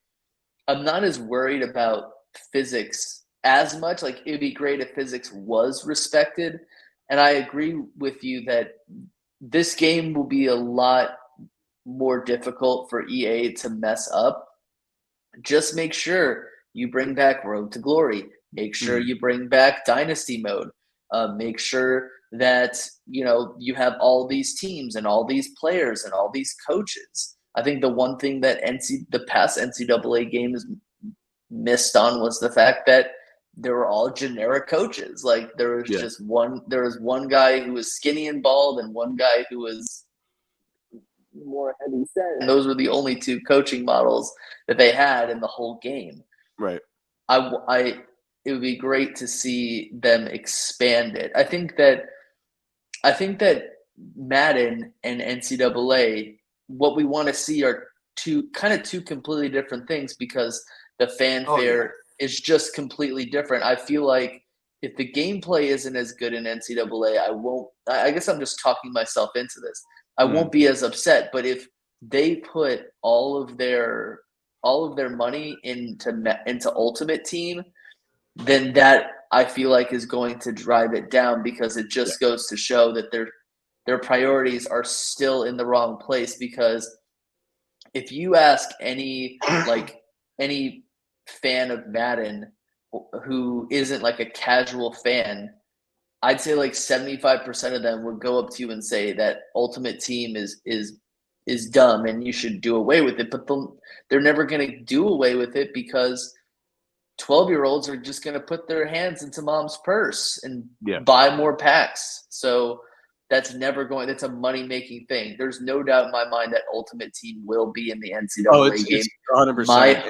I'm not as worried about physics as much. Like, it'd be great if physics was respected. And I agree with you that this game will be a lot more difficult for EA to mess up. Just make sure you bring back Road to Glory. Make sure you bring back Dynasty Mode. Make sure that, you have all these teams and all these players and all these coaches. I think the one thing that the past NCAA games missed on was the fact that they were all generic coaches. Like, there was one guy who was skinny and bald and one guy who was more heavy set. And those were the only two coaching models that they had in the whole game. Right. It would be great to see them expand it. I think that Madden and NCAA, what we want to see are two completely different things, because the fanfare is just completely different. I feel like if the gameplay isn't as good in NCAA, I guess I'm just talking myself into this. I won't be as upset, but if they put all of their money into Ultimate Team, then that, I feel like, is going to drive it down, because it just goes to show that their priorities are still in the wrong place. Because if you ask any fan of Madden who isn't like a casual fan, I'd say like 75% of them would go up to you and say that Ultimate Team is dumb and you should do away with it. But they're never going to do away with it, because 12-year-olds are just going to put their hands into mom's purse and buy more packs. So that's a money-making thing. There's no doubt in my mind that Ultimate Team will be in the NCAA game. It's 100%.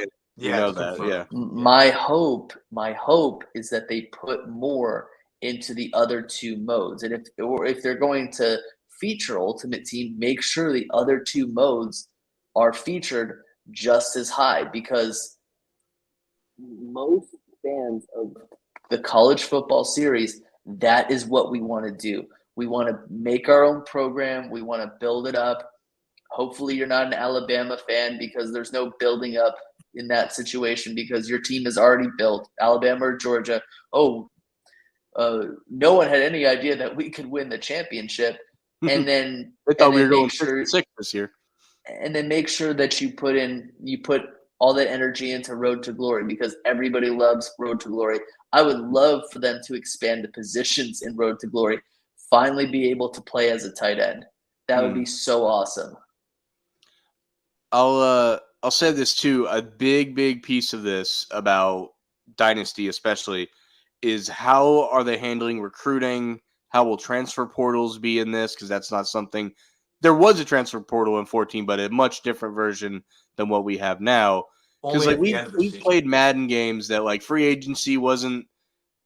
My hope is that they put more into the other two modes. And if they're going to feature Ultimate Team, make sure the other two modes are featured just as high, because most fans of the college football series, that is what we want to do. We want to make our own program. We want to build it up. Hopefully, you're not an Alabama fan because there's no building up in that situation because your team is already built. Alabama or Georgia. No one had any idea that we could win the championship, and then They thought we were going make sure 6-6 this year. and then make sure that you put all that energy into Road to Glory because everybody loves Road to Glory. I would love for them to expand the positions in Road to Glory, finally be able to play as a tight end. That would be so awesome. I'll say this too. A big piece of this about Dynasty especially is how are they handling recruiting? How will transfer portals be in this? Because that's not something. There was a transfer portal in 14, but a much different version than what we have now. Because like we played Madden games that like free agency wasn't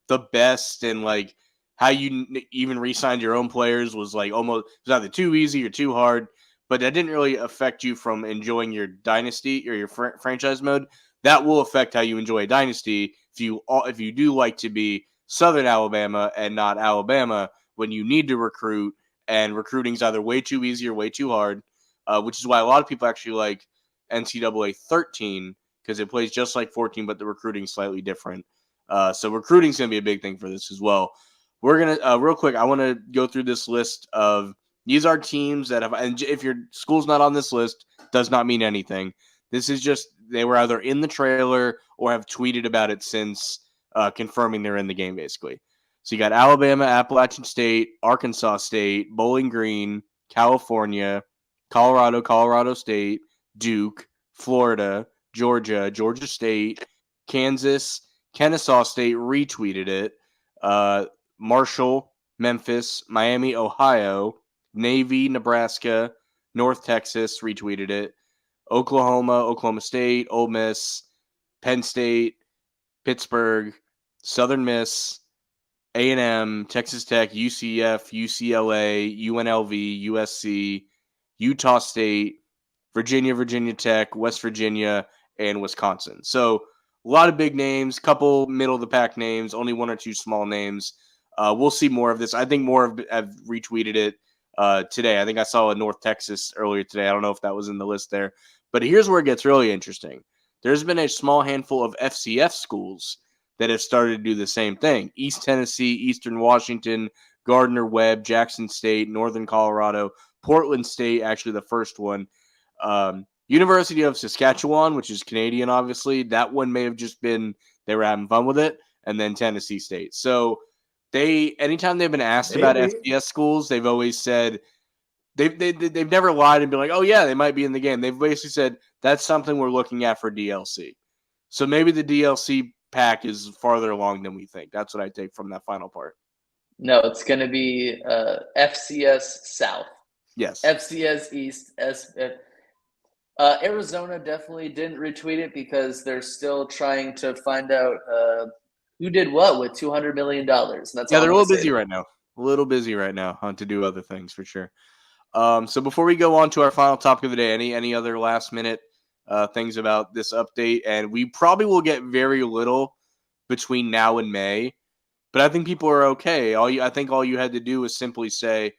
the best, and like how you even re-signed your own players was like almost it was either too easy or too hard. But that didn't really affect you from enjoying your dynasty or your franchise mode. That will affect how you enjoy a dynasty if you do like to be Southern Alabama and not Alabama when you need to recruit, and recruiting's either way too easy or way too hard, which is why a lot of people actually like NCAA 13 because it plays just like 14, but the recruiting's slightly different. So recruiting's going to be a big thing for this as well. We're going to, real quick, I want to go through this list of, these are teams that have, and if your school's not on this list, does not mean anything. This is just, they were either in the trailer or have tweeted about it since confirming they're in the game, basically. So you got Alabama, Appalachian State, Arkansas State, Bowling Green, California, Colorado, Colorado State, Duke, Florida, Georgia, Georgia State, Kansas, Kennesaw State retweeted it. Marshall, Memphis, Miami, Ohio, Navy, Nebraska, North Texas retweeted it. Oklahoma, Oklahoma State, Ole Miss, Penn State, Pittsburgh, Southern Miss, A&M, Texas Tech, UCF, UCLA, UNLV, USC, Utah State, Virginia, Virginia Tech, West Virginia, and Wisconsin. So a lot of big names, couple middle of the pack names, only one or two small names. We'll see more of this. I think more have retweeted it today. I think I saw a North Texas earlier today. I don't know if that was in the list there. But here's where it gets really interesting. There's been a small handful of FCS schools that have started to do the same thing. East Tennessee, Eastern Washington, Gardner-Webb, Jackson State, Northern Colorado, Portland State, actually the first one. University of Saskatchewan, which is Canadian, obviously. That one may have just been they were having fun with it. And then Tennessee State. So anytime they've been asked about FCS schools, they've always said they've never lied and been like, oh yeah, they might be in the game. They've basically said that's something we're looking at for DLC. So maybe the DLC pack is farther along than we think. That's what I take from that final part. No, it's going to be FCS South. Yes. FCS East. Arizona definitely didn't retweet it because they're still trying to find out who did what with $200 million. That's they're a little busy right now. A little busy right now to do other things for sure. So before we go on to our final topic of the day, any other last minute things about this update? And we probably will get very little between now and May, but I think people are okay. I think all you had to do was simply say,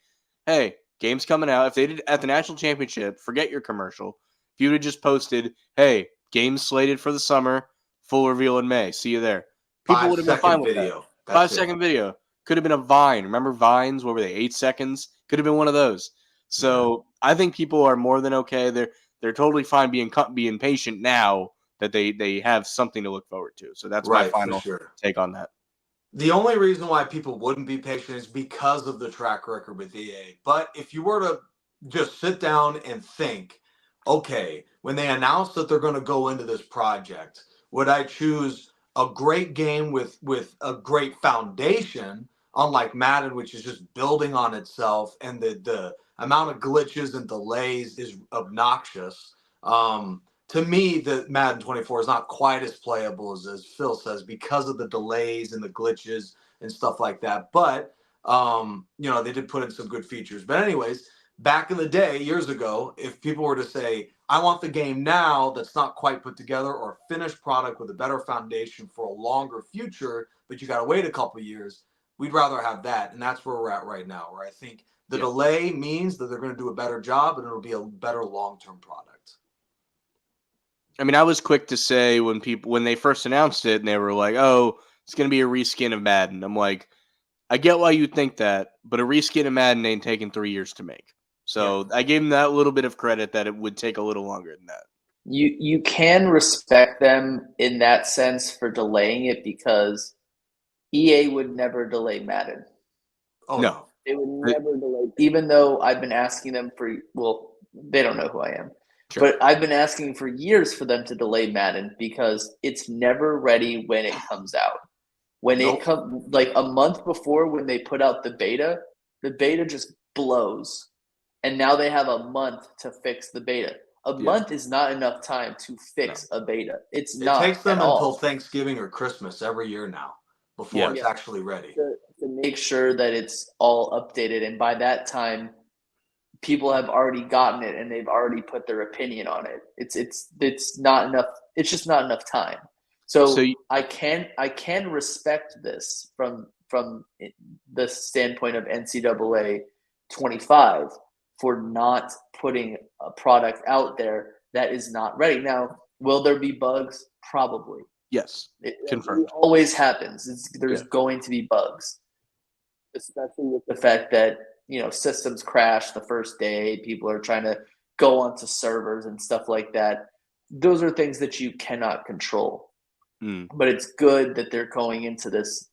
hey, game's coming out. If they did at the national championship, forget your commercial. If you would have just posted, hey, game's slated for the summer, full reveal in May. See you there. People would have been fine with that. 5-second video. Could have been a Vine. Remember Vines? What were they, 8 seconds? Could have been one of those. So I think people are more than okay. They're totally fine being patient now that they have something to look forward to. So that's my final take on that. The only reason why people wouldn't be patient is because of the track record with EA. But if you were to just sit down and think, okay, when they announce that they're going to go into this project, would I choose a great game with a great foundation, unlike Madden, which is just building on itself, and the amount of glitches and delays is obnoxious. To me, the Madden 24 is not quite as playable as Phil says because of the delays and the glitches and stuff like that. But, they did put in some good features. But anyways, back in the day, years ago, if people were to say, I want the game now that's not quite put together, or a finished product with a better foundation for a longer future, but you got to wait a couple years. We'd rather have that, and that's where we're at right now, where I think the delay means that they're going to do a better job and it'll be a better long-term product. I mean, I was quick to say when they first announced it and they were like, "Oh, it's going to be a reskin of Madden." I'm like, I get why you think that, but a reskin of Madden ain't taking 3 years to make. So I gave them that little bit of credit that it would take a little longer than that. You can respect them in that sense for delaying it, because EA would never delay Madden. Oh No. They would never delay, even though I've been asking them they don't know who I am. Sure. But I've been asking for years for them to delay Madden, because it's never ready when it comes out. When it comes, like a month before when they put out the beta just blows. And now they have a month to fix the beta. A month is not enough time to fix a beta. It takes them until Thanksgiving or Christmas every year now before it's actually ready. To make sure that it's all updated. And by that time, people have already gotten it and they've already put their opinion on it. It's not enough. It's just not enough time. So I can respect this from the standpoint of NCAA 25 for not putting a product out there that is not ready. Now, will there be bugs? Probably. Yes, confirmed. It always happens. There's going to be bugs, especially with the fact that systems crash the first day. People are trying to go onto servers and stuff like that. Those are things that you cannot control. But it's good that they're going into this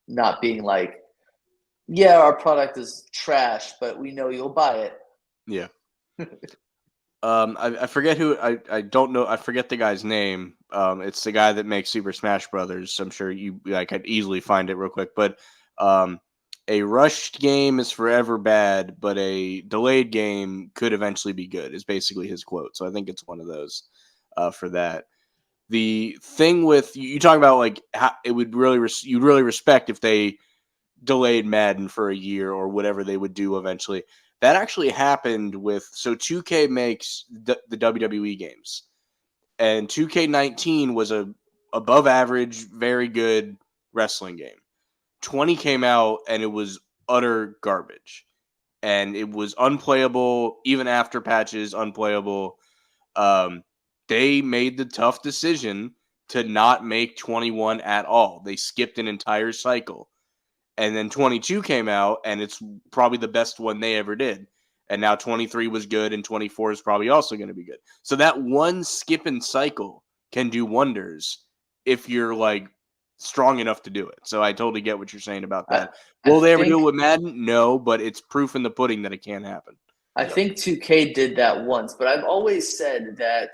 not being like, yeah, our product is trash, but we know you'll buy it. Yeah. I forget who I don't know. I forget the guy's name. It's the guy that makes Super Smash Brothers. I'm sure I could easily find it real quick. But a rushed game is forever bad, but a delayed game could eventually be good, is basically his quote. So I think it's one of those for that. The thing with you talking about, like, how it would you'd really respect if they delayed Madden for a year or whatever they would do eventually. That actually happened with 2K makes the WWE games, and 2K19 was a above average, very good wrestling game. 20 came out and it was utter garbage, and it was unplayable even after patches. Unplayable. They made the tough decision to not make 21 at all. They skipped an entire cycle. And then 22 came out, and it's probably the best one they ever did. And now 23 was good, and 24 is probably also going to be good. So that one skipping cycle can do wonders if you're, like, strong enough to do it. So I totally get what you're saying about that. Will they ever do it with Madden? No, but it's proof in the pudding that it can happen. I think 2K did that once, but I've always said that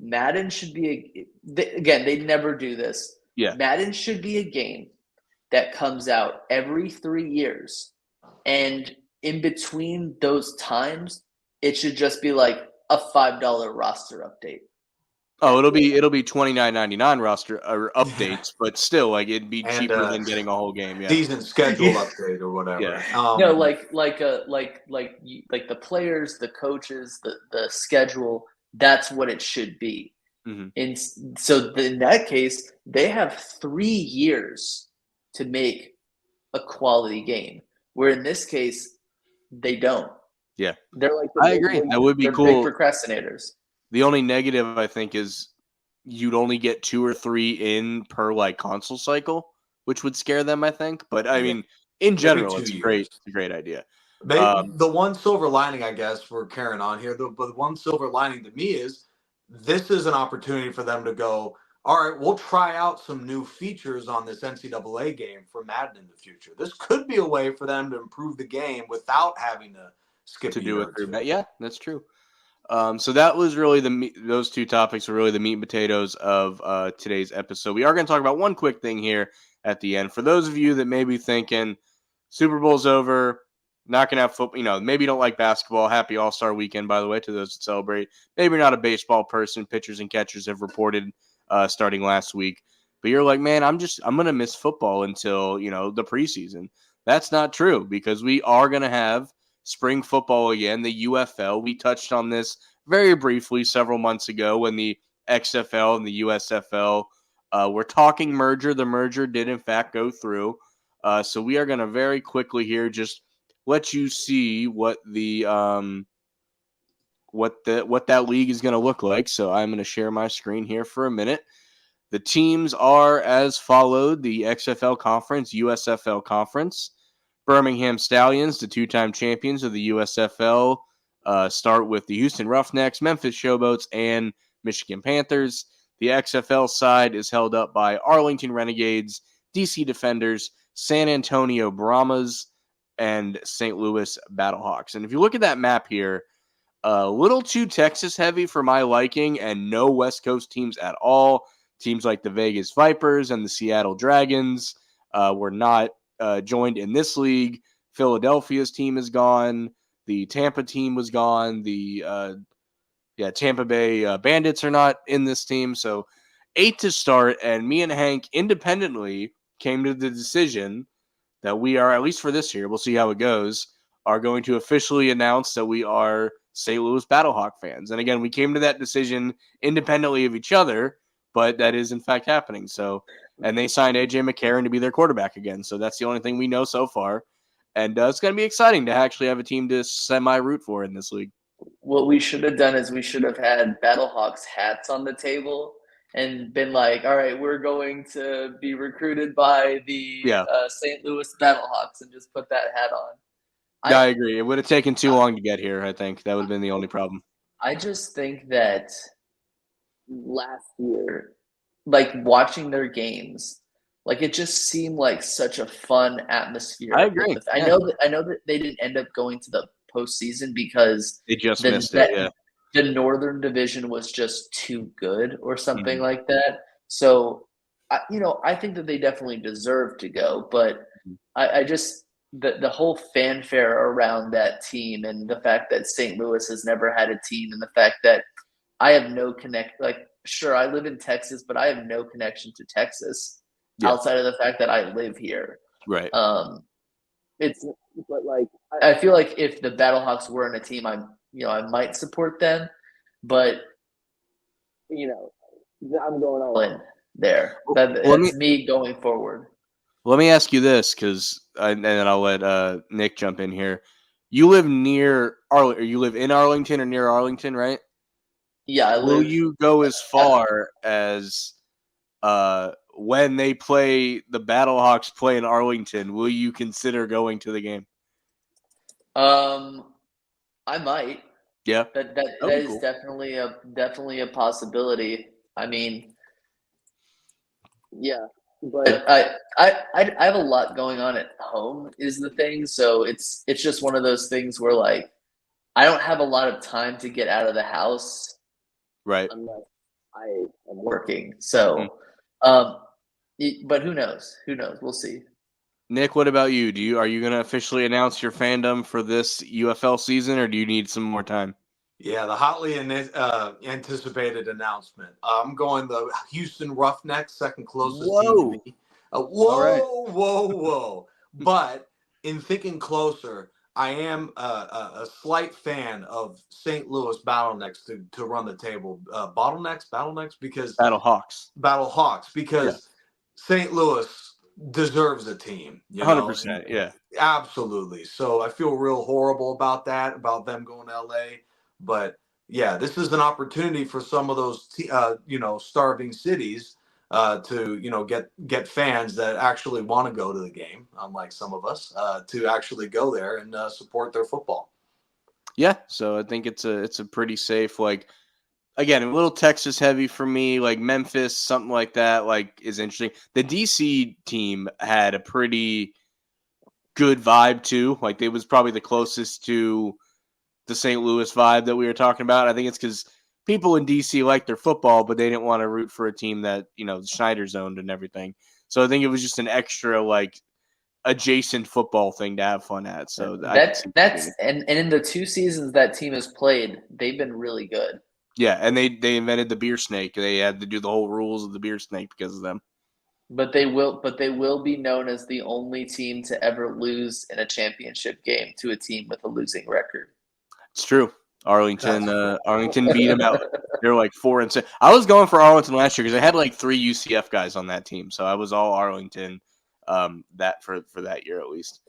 Madden should be again, they never do this. Yeah. Madden should be a game that comes out every 3 years, and in between those times, it should just be like a $5 roster update. Oh, it'll be $29.99 roster or updates, but still, like, it'd be cheaper than getting a whole game. Yeah, season schedule update or whatever. Yeah. Like the players, the coaches, the schedule. That's what it should be. Mm-hmm. And so in that case, they have 3 years to make a quality game. Where in this case, they don't. Yeah, they're like I agree. That would be cool. Big procrastinators. The only negative, I think, is you'd only get 2 or 3 in per, like, console cycle, which would scare them, I think. But I mean, in general, it's great. It's a great idea. The one silver lining, I guess, we're carrying on here. The one silver lining to me is this is an opportunity for them to go, all right, we'll try out some new features on this NCAA game for Madden in the future. This could be a way for them to improve the game without having to skip to do it through. Yeah, that's true. So that was really those two topics were really the meat and potatoes of today's episode. We are going to talk about one quick thing here at the end. For those of you that may be thinking, Super Bowl's over, not going to have football, maybe you don't like basketball. Happy All-Star Weekend, by the way, to those that celebrate. Maybe you're not a baseball person. Pitchers and catchers have reported starting last week. But you're like, man, I'm going to miss football until, the preseason. That's not true, because we are going to have spring football again, the UFL. We touched on this very briefly several months ago when the XFL and the USFL were talking merger. The merger did, in fact, go through. So we are going to very quickly here just let you see what what that league is going to look like. So I'm going to share my screen here for a minute. The teams are as followed: the XFL Conference, USFL Conference. Birmingham Stallions, the two-time champions of the USFL, start with the Houston Roughnecks, Memphis Showboats, and Michigan Panthers. The XFL side is held up by Arlington Renegades, DC Defenders, San Antonio Brahmas, and St. Louis Battlehawks. And if you look at that map here, a little too Texas heavy for my liking, and no West Coast teams at all. Teams like the Vegas Vipers and the Seattle Dragons were not joined in this league. Philadelphia's team is gone. The Tampa team was gone. The Tampa Bay Bandits are not in this team. So 8 to start, and me and Hank independently came to the decision that we are, at least for this year, we'll see how it goes, are going to officially announce that we are St. Louis Battlehawk fans. And again, we came to that decision independently of each other, but that is in fact happening. So, and they signed AJ McCarron to be their quarterback again. So that's the only thing we know so far. And it's going to be exciting to actually have a team to semi-root for in this league. What we should have done is we should have had Battlehawks hats on the table and been like, all right, we're going to be recruited by the St. Louis Battlehawks, and just put that hat on. I agree. It would have taken too long to get here, I think. That would have been the only problem. I just think that last year, like watching their games, like it just seemed like such a fun atmosphere. I agree. I know that they didn't end up going to the postseason because they just missed it. Yeah, the Northern Division was just too good, or something like that. So, I think that they definitely deserve to go, but I just the whole fanfare around that team, and the fact that St. Louis has never had a team, and the fact that I have no connect. Like, sure, I live in Texas, but I have no connection to Texas outside of the fact that I live here. Right. But like, I feel like if the Battlehawks were in a team, I might support them, but I'm going all in there. That's me going forward. Let me ask you this, and then I'll let Nick jump in here. You live near you live in Arlington or near Arlington, right? Yeah, Will you go as far as when they play the Battlehawks play in Arlington? Will you consider going to the game? I might. Yeah, that is cool. definitely a possibility. I mean, yeah, but I have a lot going on at home is the thing. So it's just one of those things where, like, I don't have a lot of time to get out of the house, right? Unless I am working. So, but who knows? We'll see. Nick, what about you? Are you going to officially announce your fandom for this UFL season, or do you need some more time? Yeah, the hotly anticipated announcement. I'm going the Houston Roughnecks, second closest team to me. Whoa. But in thinking closer, I am a slight fan of St. Louis Battlehawks to run the table. Battlehawks because Battlehawks because St. Louis deserves a team. 100%, yeah, absolutely. So I feel real horrible about that, about them going to LA. But yeah, this is an opportunity for some of those starving cities to get fans that actually want to go to the game, unlike some of us, to actually go there and support their football. Yeah, so I think it's a pretty safe, like, again, a little Texas heavy for me, like Memphis, something like that, like, is interesting. The DC team had a pretty good vibe too. Like, it was probably the closest to the St. Louis vibe that we were talking about. I think it's because people in DC like their football, but they didn't want to root for a team that, Schneider's owned and everything. So I think it was just an extra, like, adjacent football thing to have fun at. So that's and in the 2 seasons that team has played, they've been really good. Yeah, and they invented the beer snake. They had to do the whole rules of the beer snake because of them. But they will be known as the only team to ever lose in a championship game to a team with a losing record. It's true. Arlington beat them out. They were like 4-6. I was going for Arlington last year because I had like 3 UCF guys on that team, so I was all Arlington. That for that year at least.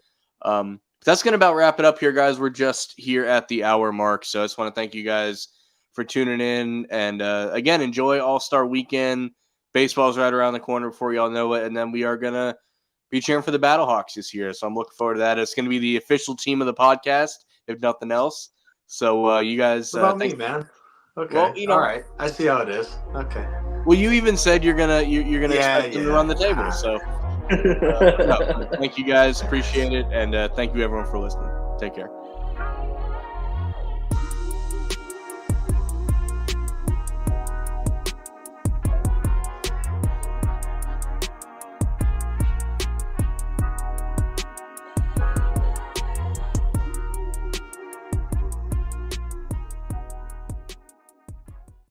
That's gonna about wrap it up here, guys. We're just here at the hour mark, so I just want to thank you guys for tuning in, and again, enjoy All-Star Weekend. Baseball's right around the corner before y'all know it, and then we are gonna be cheering for the Battlehawks this year. So I'm looking forward to that. It's gonna be the official team of the podcast, if nothing else. So you guys, What about me, man? Okay, well, all right. I see how it is. Okay. Well, you even said you're gonna expect them to run the table. Ah. So no, thank you guys, appreciate it, and thank you everyone for listening. Take care.